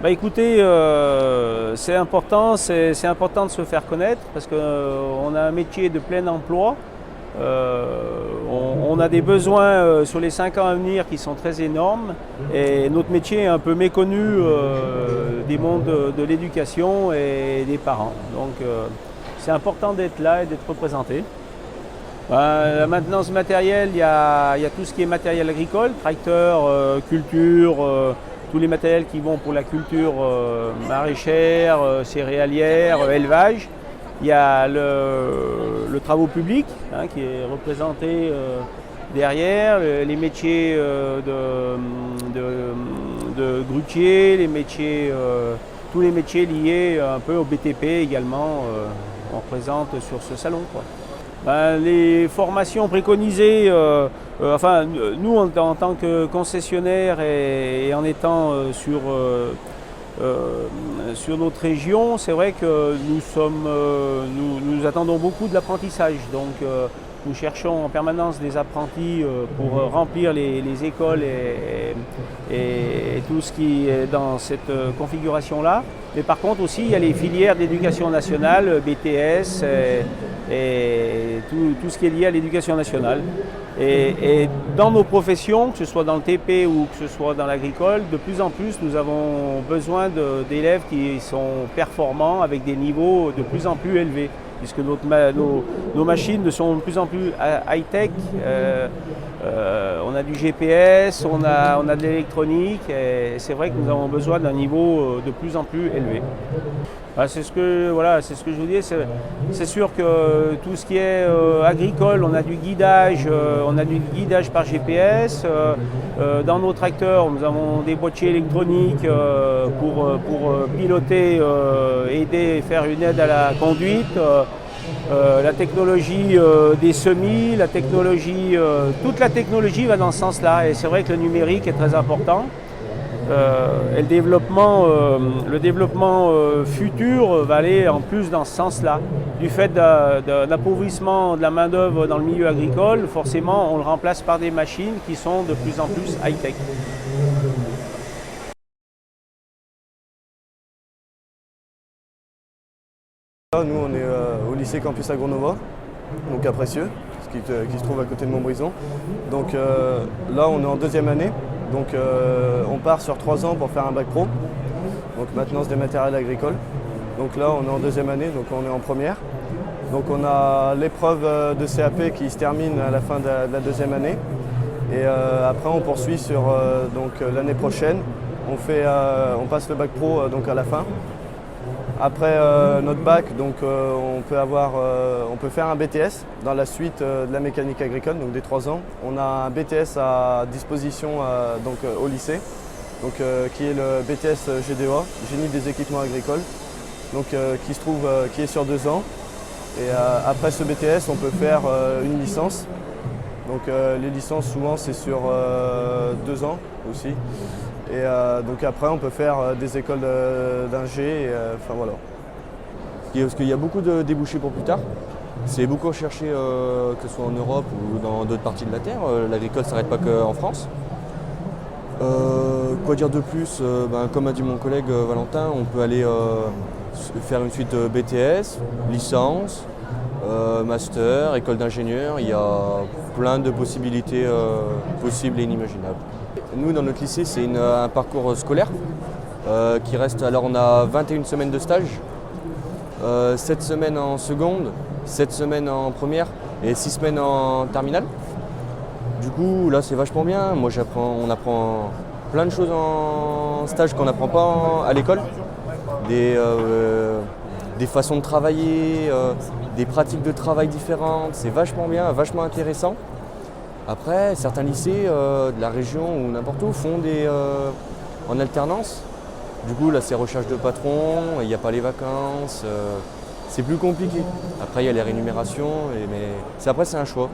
Bah écoutez, c'est important de se faire connaître parce qu'on a un métier de plein emploi. On a des besoins sur les 5 ans à venir qui sont très énormes et notre métier est un peu méconnu des mondes de l'éducation et des parents. Donc c'est important d'être là et d'être représenté. La maintenance matérielle, il y a tout ce qui est matériel agricole, tracteur, culture, tous les matériels qui vont pour la culture maraîchère, céréalière, élevage. Il y a le travaux publics qui est représenté derrière, les métiers de grutier, tous les métiers liés un peu au BTP également, on représente sur ce salon, quoi. Ben, les formations préconisées, nous en tant que concessionnaire et en étant sur notre région, c'est vrai que nous attendons beaucoup de l'apprentissage. Donc nous cherchons en permanence des apprentis pour remplir les écoles et tout ce qui est dans cette configuration-là. Mais par contre aussi, il y a les filières d'éducation nationale, BTS et tout ce qui est lié à l'éducation nationale. Et dans nos professions, que ce soit dans le TP ou que ce soit dans l'agricole, de plus en plus, nous avons besoin d'élèves qui sont performants avec des niveaux de plus en plus élevés, puisque nos machines sont de plus en plus high-tech. On a du GPS, on a de l'électronique, et c'est vrai que nous avons besoin d'un niveau de plus en plus élevé. C'est ce que je vous dis. C'est sûr que tout ce qui est agricole, on a du guidage par GPS. Dans nos tracteurs, nous avons des boîtiers électroniques pour piloter, aider, faire une aide à la conduite. La technologie des semis, toute la technologie va dans ce sens-là. Et c'est vrai que le numérique est très important. Et le développement futur va aller en plus dans ce sens-là. Du fait d'un appauvrissement de la main-d'œuvre dans le milieu agricole, forcément, on le remplace par des machines qui sont de plus en plus high-tech. Nous, on est au lycée Campus Agronova, donc à Précieux, qui se trouve à côté de Montbrison. Donc là, on est en deuxième année. Donc on part sur 3 ans pour faire un bac pro, donc maintenance des matériels agricoles. Donc là on est en deuxième année, donc on est en première. Donc on a l'épreuve de CAP qui se termine à la fin de la deuxième année. Et après on poursuit sur l'année prochaine. On passe le bac pro donc à la fin. Après notre bac, donc, on peut faire un BTS dans la suite de la mécanique agricole, donc des 3 ans. On a un BTS à disposition au lycée, donc, qui est le BTS GDOA, Génie des équipements agricoles, donc, qui est sur 2 ans. Et après ce BTS, on peut faire une licence. Donc les licences souvent c'est sur 2 ans aussi. Et donc après on peut faire des écoles d'ingé, enfin voilà. Parce qu'il y a beaucoup de débouchés pour plus tard. C'est beaucoup recherché, que ce soit en Europe ou dans d'autres parties de la Terre. L'agricole ne s'arrête pas qu'en France. Quoi dire de plus? Comme a dit mon collègue Valentin, on peut aller faire une suite BTS, licence, master, école d'ingénieur. Il y a plein de possibilités possibles et inimaginables. Nous, dans notre lycée, c'est un parcours scolaire qui reste. Alors, on a 21 semaines de stage, 7 semaines en seconde, 7 semaines en première et 6 semaines en terminale. Du coup, là, c'est vachement bien. Moi, on apprend plein de choses en stage qu'on n'apprend pas à l'école. Des façons de travailler, des pratiques de travail différentes. C'est vachement bien, vachement intéressant. Après, certains lycées de la région ou n'importe où font en alternance. Du coup, là, c'est recherche de patron, il n'y a pas les vacances, c'est plus compliqué. Après, il y a les rémunérations, mais après, c'est un choix.